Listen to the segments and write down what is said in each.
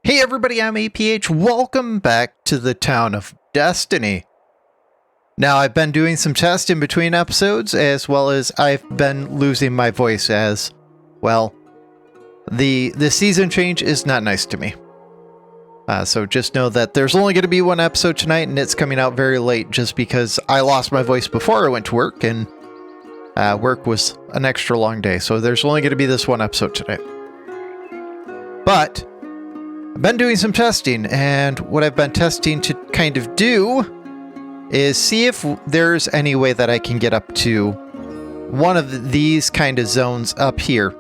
Hey everybody, I'm APH. Welcome back to the town of Destiny. Now, I've been doing some tests in between episodes, as well as I've been losing my voice as, well, the season change is not nice to me. So just know that there's only going to be one episode tonight, and it's coming out very late just because I lost my voice before I went to work, and work was an extra long day. So there's only going to be this one episode tonight. But I've been doing some testing, and what I've been testing to kind of do is see if there's any way that I can get up to one of these kind of zones up here.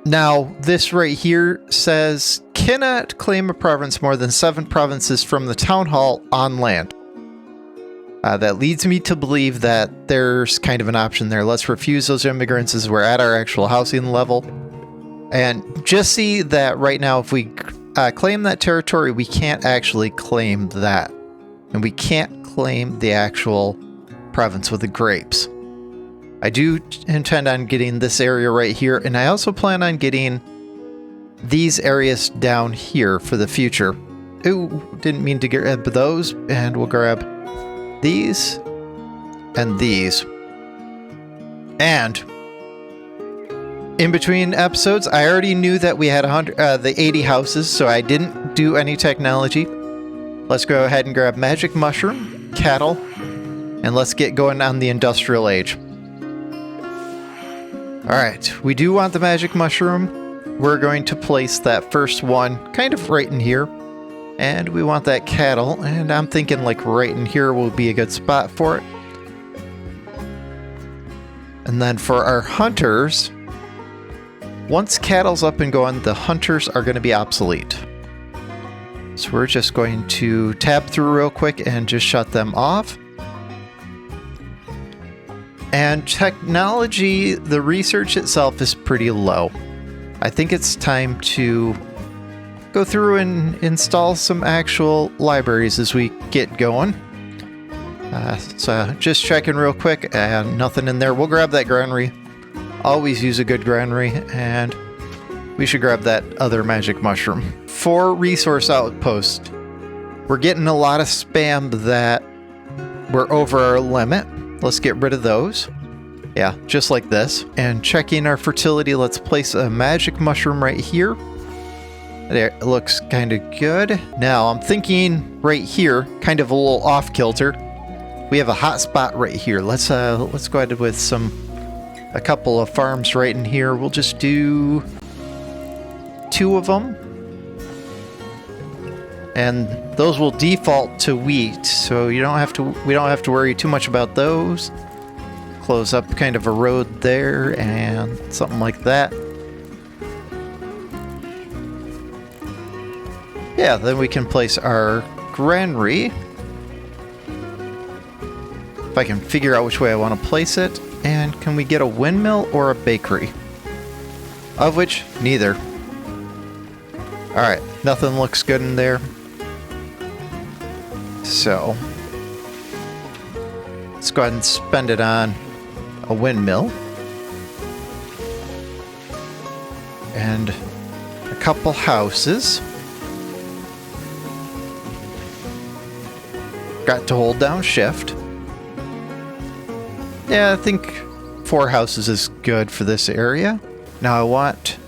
Now, this right here says, cannot claim a province more than 7 provinces from the town hall on land. That leads me to believe that there's kind of an option there. Let's refuse those immigrants as we're at our actual housing level. And just see that right now, if we claim that territory, we can't actually claim that. And we can't claim the actual province with the grapes. I do intend on getting this area right here, and I also plan on getting these areas down here for the future. Ooh, didn't mean to grab those, and we'll grab these and these. And in between episodes, I already knew that we had the 80 houses, so I didn't do any technology. Let's go ahead and grab magic mushroom, cattle, and let's get going on the industrial age. Alright, we do want the magic mushroom. We're going to place that first one kind of right in here. And we want that cattle, and I'm thinking like right in here will be a good spot for it. And then for our hunters, once cattle's up and going, the hunters are going to be obsolete. So we're just going to tab through real quick and just shut them off. And technology, the research itself is pretty low. I think it's time to go through and install some actual libraries as we get going. So just checking real quick, and nothing in there. We'll grab that granary. Always use a good granary, and we should grab that other magic mushroom. For resource outpost, we're getting a lot of spam that we're over our limit. Let's get rid of those. Yeah, just like this. And checking our fertility, let's place a magic mushroom right here. There, it looks kind of good. Now, I'm thinking right here, kind of a little off kilter. We have a hot spot right here. Let's go ahead with a couple of farms right in here. We'll just do 2 of them. And those will default to wheat, so we don't have to worry too much about those. Close up kind of a road there and something like that. Yeah, then we can place our granary. If I can figure out which way I want to place it. And can we get a windmill or a bakery? Of which, neither. Alright, nothing looks good in there. So, let's go ahead and spend it on a windmill. And a couple houses. Got to hold down shift. Yeah, I think 4 houses is good for this area. Now I want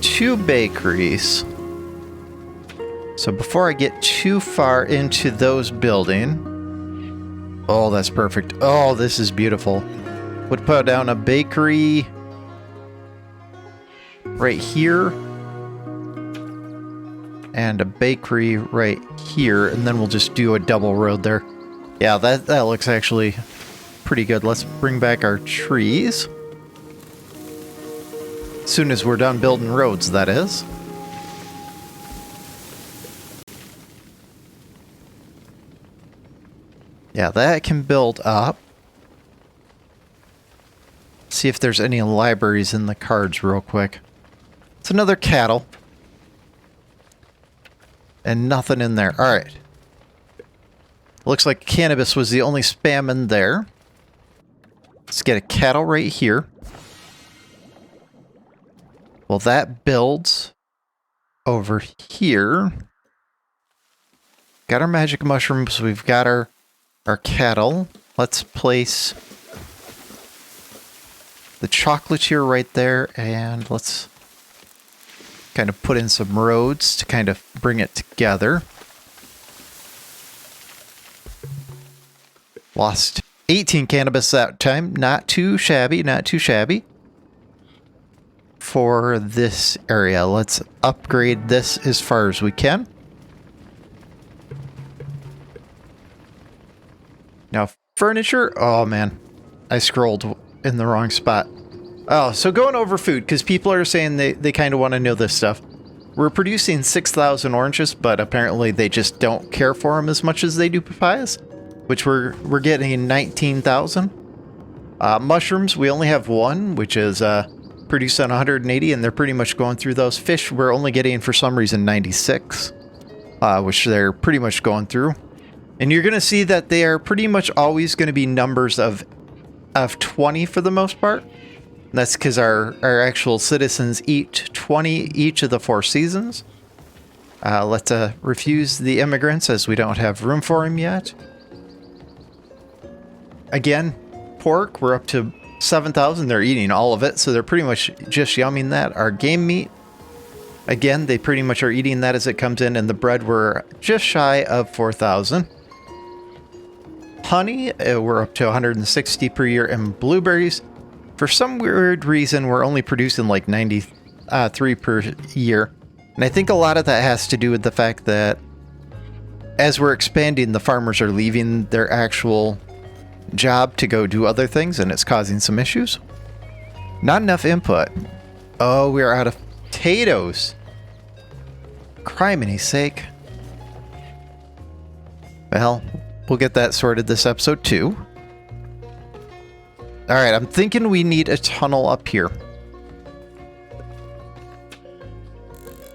2 bakeries. So before I get too far into those building... Oh, that's perfect. Oh, this is beautiful. Would put down a bakery right here. And a bakery right here. And then we'll just do a double road there. Yeah, that looks actually pretty good. Let's bring back our trees. As soon as we're done building roads, that is. Yeah, that can build up. See if there's any libraries in the cards real quick. It's another cattle. And nothing in there. Alright. Looks like cannabis was the only spam in there. Let's get a cattle right here. Well, that builds over here. Got our magic mushrooms. We've got our cattle. Let's place the chocolatier right there, and let's kind of put in some roads to kind of bring it together. Lost 18 cannabis that time. Not too shabby, not too shabby. For this area, let's upgrade this as far as we can. Now, furniture. Oh, man. I scrolled in the wrong spot. Oh, so going over food, because people are saying they kind of want to know this stuff. We're producing 6,000 oranges, but apparently they just don't care for them as much as they do papayas, which we're getting 19,000. Mushrooms, we only have one, which is producing 180, and they're pretty much going through those. Fish, we're only getting, for some reason, 96, which they're pretty much going through. And you're going to see that they are pretty much always going to be numbers of 20 for the most part. And that's because our actual citizens eat 20 each of the 4 seasons. Let's refuse the immigrants as we don't have room for them yet. Again, pork, we're up to 7,000. They're eating all of it, so they're pretty much just yumming that. Our game meat, again, they pretty much are eating that as it comes in. And the bread, we're just shy of 4,000. Honey, we're up to 160 per year. And blueberries, for some weird reason, we're only producing like 93 per year. And I think a lot of that has to do with the fact that as we're expanding, the farmers are leaving their actual job to go do other things, and it's causing some issues. Not enough input. Oh, we're out of potatoes. Criminy sake. Well, we'll get that sorted this episode too. Alright, I'm thinking we need a tunnel up here.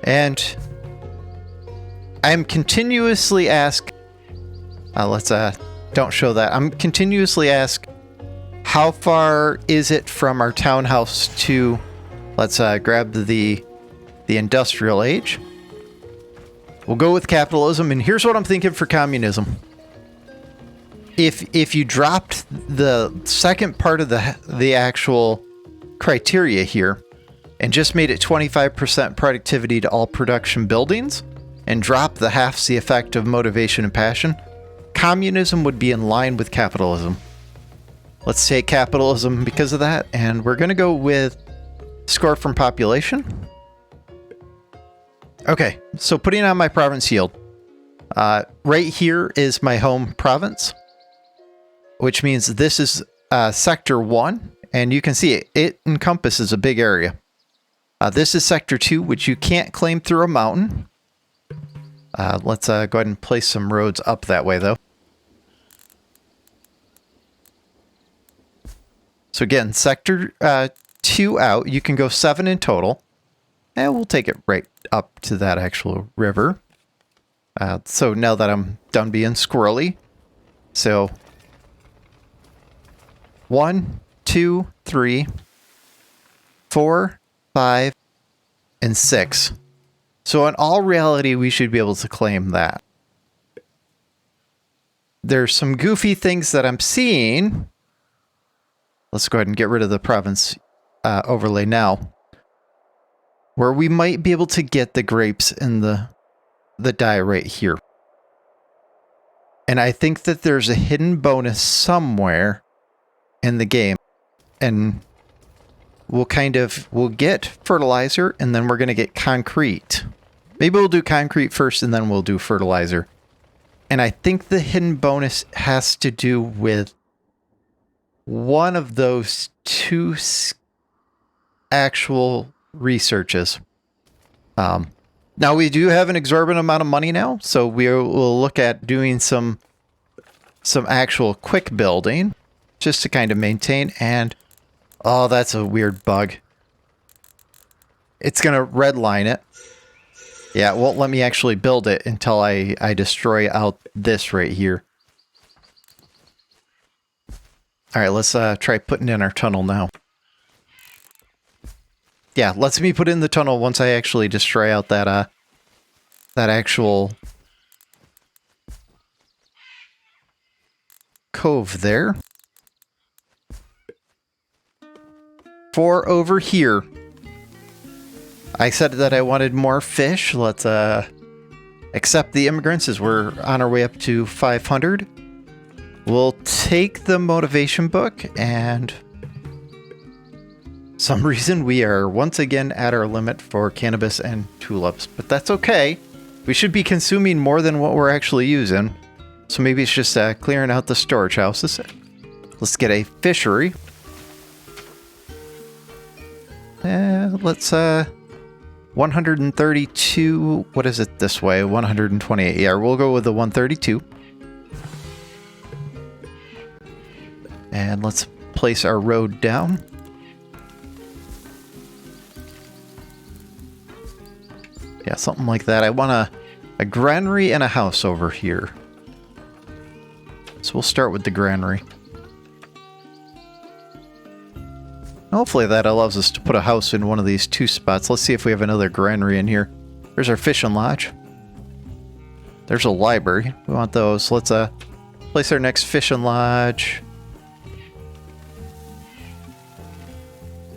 And I'm continuously asked... don't show that. I'm continuously asked, how far is it from our townhouse to... Let's grab the industrial age. We'll go with capitalism, and here's what I'm thinking for communism. If you dropped the second part of the actual criteria here and just made it 25% productivity to all production buildings and dropped the half the effect of motivation and passion, communism would be in line with capitalism. Let's take capitalism because of that, and we're going to go with score from population. Okay, so putting on my province yield. Right here is my home province, which means this is Sector 1, and you can see it encompasses a big area. This is Sector 2, which you can't claim through a mountain. Let's go ahead and place some roads up that way, though. So again, Sector 2 out, you can go 7 in total. And we'll take it right up to that actual river. So now that I'm done being squirrely. So 1, 2, 3, 4, 5, and 6. So in all reality, we should be able to claim that. There's some goofy things that I'm seeing. Let's go ahead and get rid of the province overlay now. Where we might be able to get the grapes in the die right here. And I think that there's a hidden bonus somewhere in the game. And we'll get fertilizer, and then we're going to get concrete. Maybe we'll do concrete first, and then we'll do fertilizer. And I think the hidden bonus has to do with one of those 2 actual researches. Now we do have an exorbitant amount of money now, so we'll look at doing some actual quick building just to kind of maintain. And oh, that's a weird bug. It's gonna redline it. Yeah, it won't let me actually build it until I destroy out this right here. All right, let's try putting in our tunnel now. Yeah, lets me put in the tunnel once I actually destroy out that that actual cove there. For over here, I said that I wanted more fish. Let's accept the immigrants as we're on our way up to 500. We'll take the motivation book, and some reason we are once again at our limit for cannabis and tulips, but that's okay. We should be consuming more than what we're actually using. So maybe it's just clearing out the storage houses. Let's get a fishery. Let's 132. What is it this way? 128. Yeah, we'll go with the 132. And let's place our road down. Yeah, something like that. I want a granary and a house over here. So we'll start with the granary. Hopefully that allows us to put a house in one of these two spots. Let's see if we have another granary in here. There's our fishing lodge. There's a library. We want those. Let's place our next fishing lodge.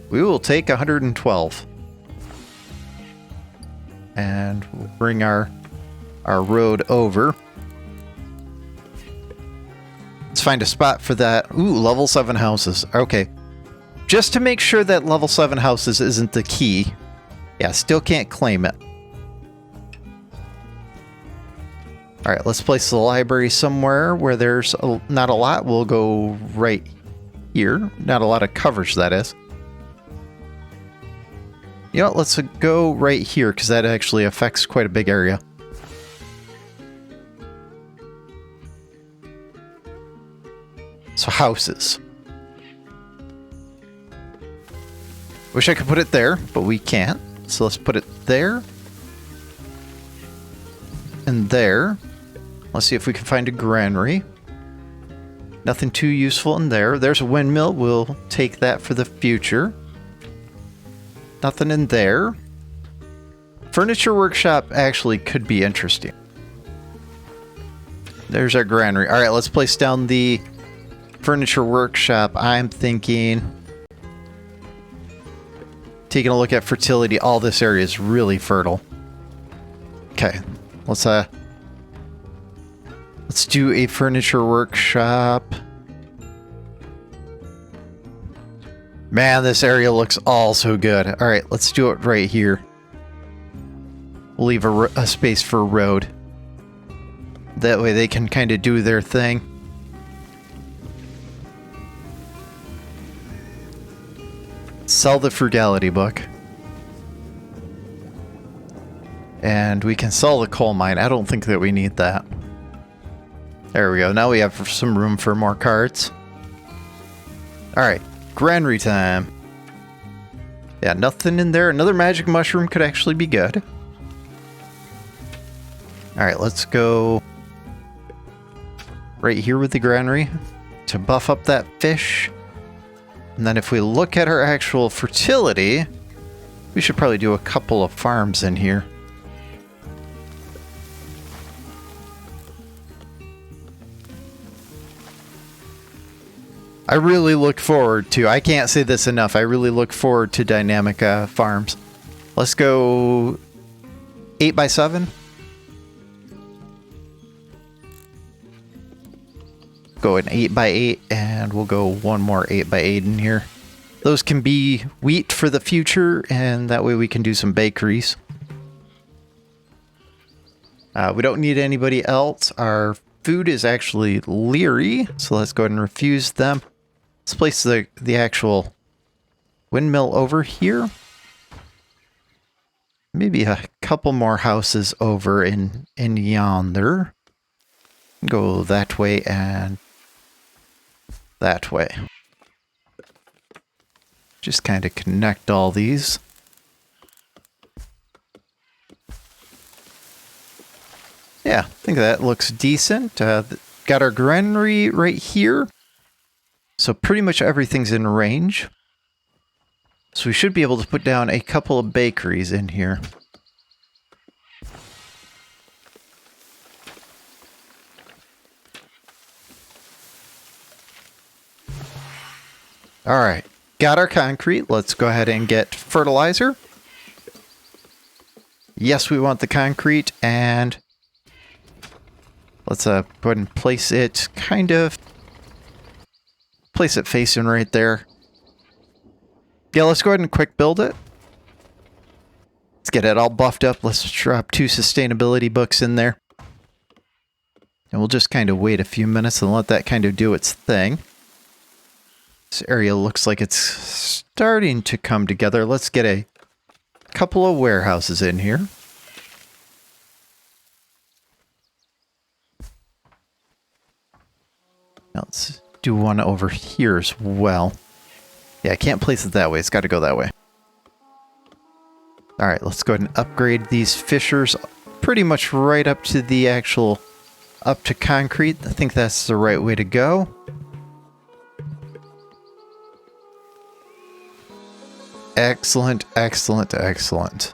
We will take 112. And we'll bring our road over. Let's find a spot for that. Ooh, level 7 houses. Okay. Just to make sure that level 7 houses isn't the key. Yeah, still can't claim it. Alright, let's place the library somewhere where there's not a lot. We'll go right here. Not a lot of coverage, that is. You know what, let's go right here, because that actually affects quite a big area. So houses. Wish I could put it there, but we can't. So let's put it there. And there. Let's see if we can find a granary. Nothing too useful in there. There's a windmill. We'll take that for the future. Nothing in there. Furniture workshop actually could be interesting. There's our granary. Alright, let's place down the furniture workshop. I'm thinking... taking a look at fertility. All this area is really fertile. Okay, let's do a furniture workshop. Man, this area looks all so good. All right, let's do it right here. We'll leave a space for a road. That way they can kind of do their thing. Sell the frugality book. And we can sell the coal mine. I don't think that we need that. There we go. Now we have some room for more cards. Alright. Granary time. Yeah, nothing in there. Another magic mushroom could actually be good. Alright, let's go right here with the granary to buff up that fish. And then if we look at our actual fertility, we should probably do a couple of farms in here. I really look forward to, I can't say this enough, I really look forward to dynamic farms. Let's go 8x7. Go an 8x8, and we'll go one more 8x8 in here. Those can be wheat for the future, and that way we can do some bakeries. We don't need anybody else. Our food is actually leery, so let's go ahead and refuse them. Let's place the actual windmill over here. Maybe a couple more houses over in yonder. Go that way and that way. Just kind of connect all these. Yeah, I think that looks decent. Got our granary right here. So pretty much everything's in range. So we should be able to put down a couple of bakeries in here. All right. Got our concrete. Let's go ahead and get fertilizer. Yes, we want the concrete, and let's go ahead and place it place it facing right there. Yeah, let's go ahead and quick build it. Let's get it all buffed up. Let's drop 2 sustainability books in there. And we'll just kind of wait a few minutes and let that kind of do its thing. This area looks like it's starting to come together. Let's get a couple of warehouses in here. Now let's do one over here as well. Yeah, I can't place it that way. It's got to go that way. All right, let's go ahead and upgrade these fissures pretty much right up to the actual, up to concrete. I think that's the right way to go. Excellent, excellent, excellent.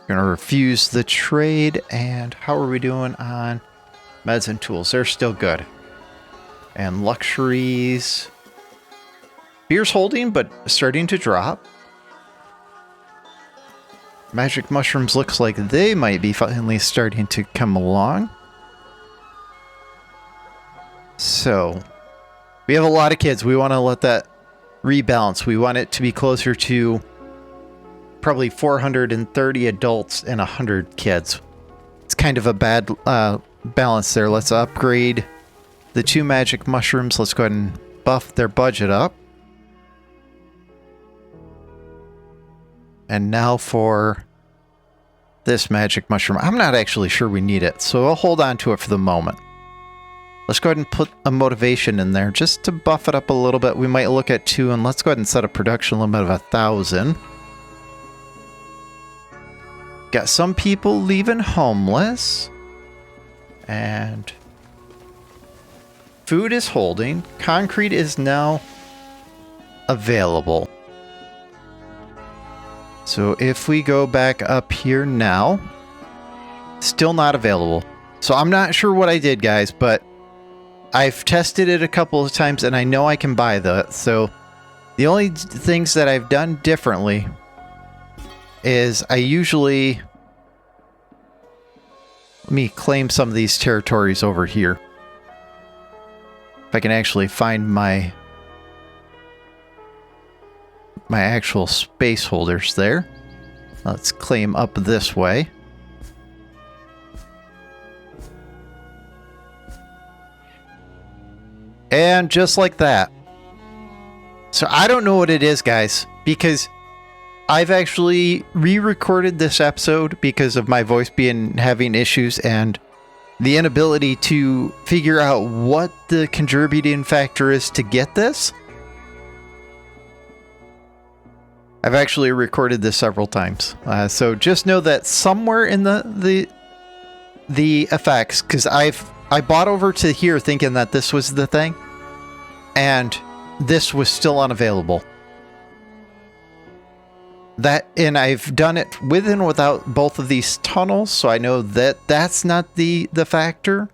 Gonna refuse the trade, and how are we doing on meds and tools? They're still good. And luxuries. Beer's holding, but starting to drop. Magic mushrooms looks like they might be finally starting to come along. So, we have a lot of kids. We want to let that rebalance. We want it to be closer to probably 430 adults and 100 kids. It's kind of a bad balance there. Let's upgrade the 2 magic mushrooms. Let's go ahead and buff their budget up. And now for this magic mushroom. I'm not actually sure we need it, so I'll hold on to it for the moment. Let's go ahead and put a motivation in there just to buff it up a little bit. We might look at 2, and let's go ahead and set a production limit of 1,000. Got some people leaving homeless. And food is holding. Concrete is now available. So if we go back up here now, still not available. So I'm not sure what I did, guys, but I've tested it a couple of times and I know I can buy that. So the only things that I've done differently is I usually... Let me claim some of these territories over here. If I can actually find my actual space holders there. Let's claim up this way. And just like that. So I don't know what it is, guys, because I've actually re-recorded this episode because of my voice having issues and the inability to figure out what the contributing factor is to get this. I've actually recorded this several times. So just know that somewhere in the effects, because I bought over to here thinking that this was the thing, and this was still unavailable. And I've done it with and without both of these tunnels, so I know that that's not the factor.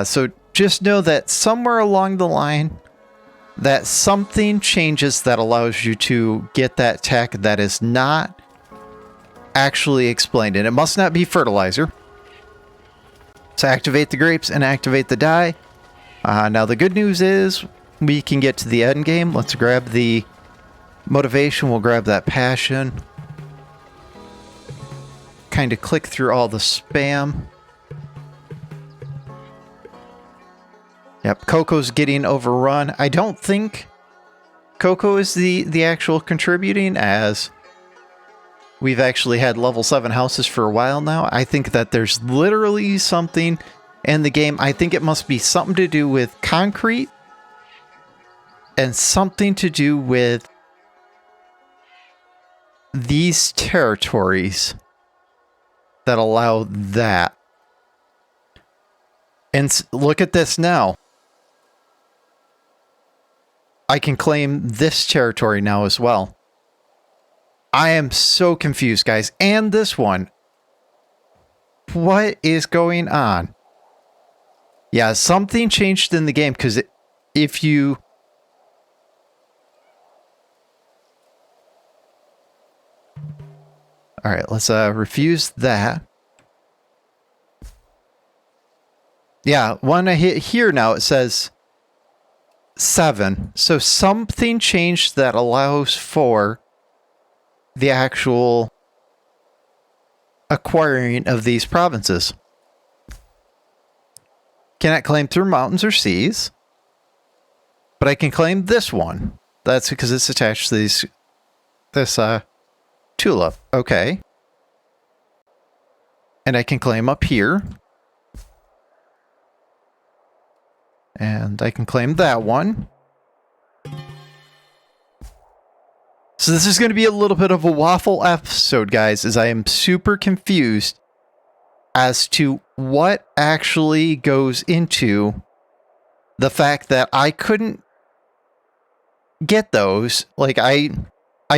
So just know that somewhere along the line, that something changes that allows you to get that tech that is not actually explained. And it must not be fertilizer. So activate the grapes and activate the dye. Now the good news is we can get to the end game. Let's grab the motivation. We'll grab that passion. Kind of click through all the spam. Yep, Coco's getting overrun. I don't think Coco is the actual contributing, as we've actually had level 7 houses for a while now. I think that there's literally something in the game. I think it must be something to do with concrete and something to do with these territories that allow that. And look at this now. I can claim this territory now as well. I am so confused, guys. And this one. What is going on? Yeah, something changed in the game, because if you... All right, let's refuse that. Yeah, when I hit here now, it says 7. So something changed that allows for the actual acquiring of these provinces. Cannot claim through mountains or seas, but I can claim this one. That's because it's attached to this tulip. Okay. And I can claim up here. And I can claim that one. So this is going to be a little bit of a waffle episode, guys, as I am super confused as to what actually goes into the fact that I couldn't get those. Like, I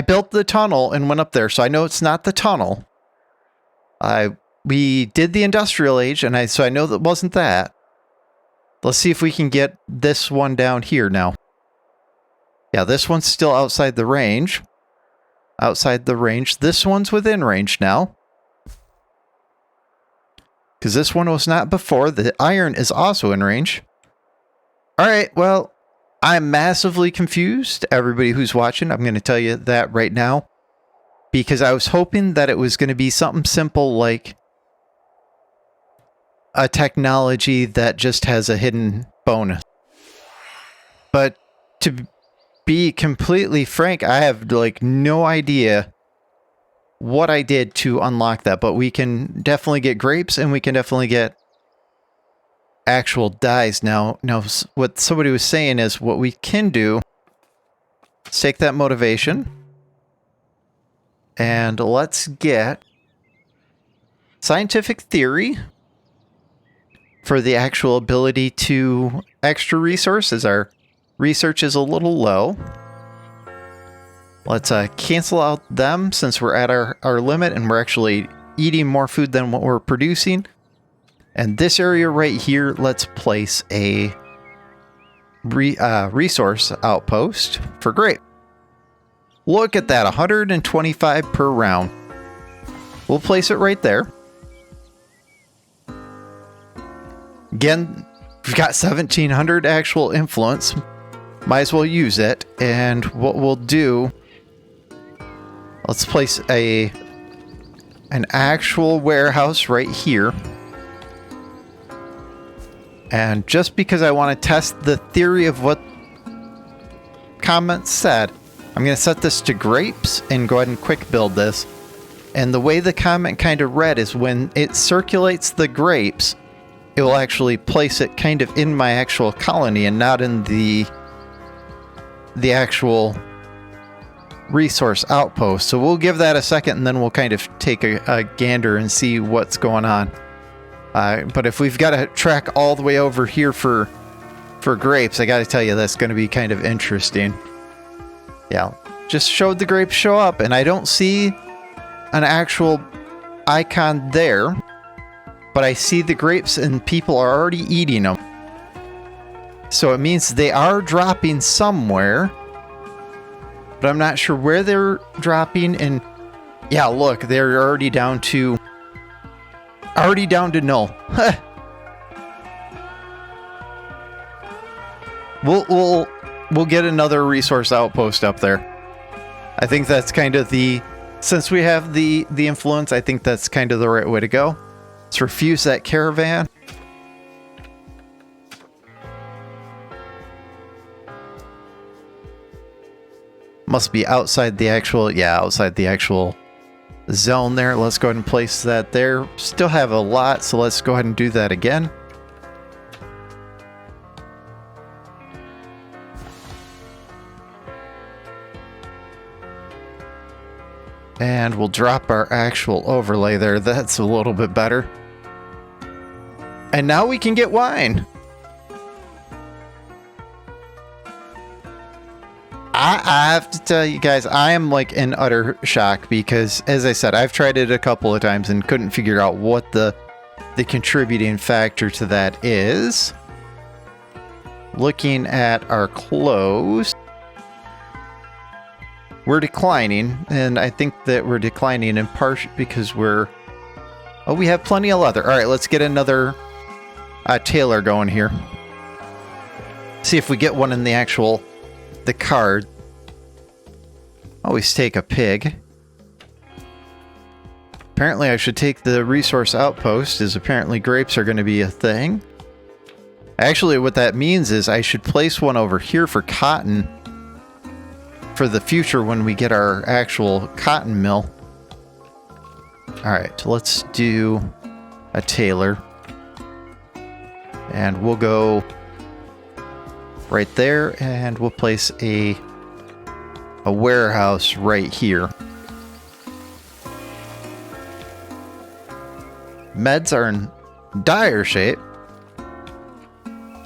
built the tunnel and went up there, so I know it's not the tunnel. We did the industrial age, and so I know that wasn't that. Let's see if we can get this one down here now. Yeah, this one's still outside the range. Outside the range. This one's within range now. Because this one was not before. The iron is also in range. Alright, well, I'm massively confused. Everybody who's watching, I'm going to tell you that right now. Because I was hoping that it was going to be something simple like a technology that just has a hidden bonus. But to be completely frank, I have like no idea what I did to unlock that, but we can definitely get grapes and we can definitely get actual dyes. Now what somebody was saying is what we can do is take that motivation and let's get scientific theory for the actual ability to extra resources. Our research is a little low. Let's cancel out them since we're at our limit and we're actually eating more food than what we're producing. And this area right here, let's place a resource outpost for grape. Look at that, 125 per round. We'll place it right there. Again, we've got 1,700 actual influence. Might as well use it. And what we'll do, let's place an actual warehouse right here. And just because I want to test the theory of what comments said, I'm going to set this to grapes and go ahead and quick build this. And the way the comment kind of read is when it circulates the grapes, it will actually place it kind of in my actual colony and not in the actual resource outpost. So we'll give that a second and then we'll kind of take a gander and see what's going on. But if we've got to track all the way over here for grapes, I got to tell you that's going to be kind of interesting. Yeah, just showed the grapes show up and I don't see an actual icon there. But I see the grapes and people are already eating them. So it means they are dropping somewhere. But I'm not sure where they're dropping. And yeah, look, they're already down to null. We'll get another resource outpost up there. I think that's kind of since we have the influence, I think that's kind of the right way to go. Let's refuse that caravan. Must be outside the actual, outside the actual zone there. Let's go ahead and place that there. Still have a lot, so let's go ahead and do that again. And we'll drop our actual overlay there. That's a little bit better. And now we can get wine. I have to tell you guys, I am like in utter shock because, as I said, I've tried it a couple of times and couldn't figure out what the contributing factor to that is. looking at our clothes, we're declining, and I think that we're declining in part because we're... Oh, we have plenty of leather. All right, let's get another tailor going here. See if we get one in the card. Always take a pig. Apparently I should take the resource outpost, as apparently grapes are going to be a thing. Actually, what that means is I should place one over here for cotton for the future when we get our actual cotton mill. Alright, let's do a tailor. And we'll go right there, and we'll place a warehouse right here. Meds are in dire shape.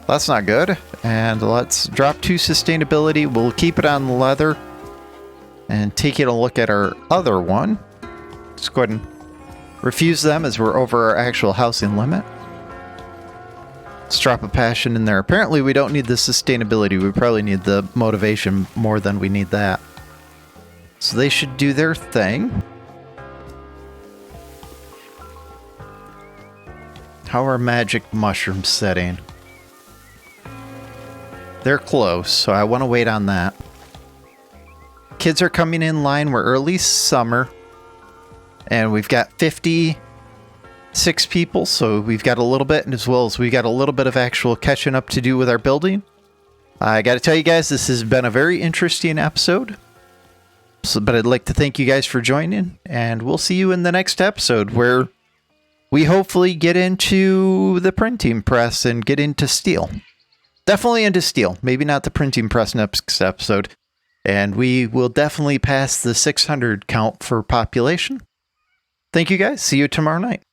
That's not good. And let's drop 2 sustainability. We'll keep it on leather and take a look at our other one. Let's go ahead and refuse them as we're over our actual housing limit. Let's drop a passion in there. Apparently we don't need the sustainability. We probably need the motivation more than we need that. So they should do their thing. How are magic mushrooms setting? They're close, so I want to wait on that. Kids are coming in line. We're early summer. And we've got 56 people, so we've got a little bit, and as well as we got a little bit of actual catching up to do with our building. I got to tell you guys, this has been a very interesting episode. But I'd like to thank you guys for joining, and we'll see you in the next episode, where we hopefully get into the printing press and get into steel. Definitely into steel. Maybe not the printing press next episode. And we will definitely pass the 600 count for population. Thank you guys. See you tomorrow night.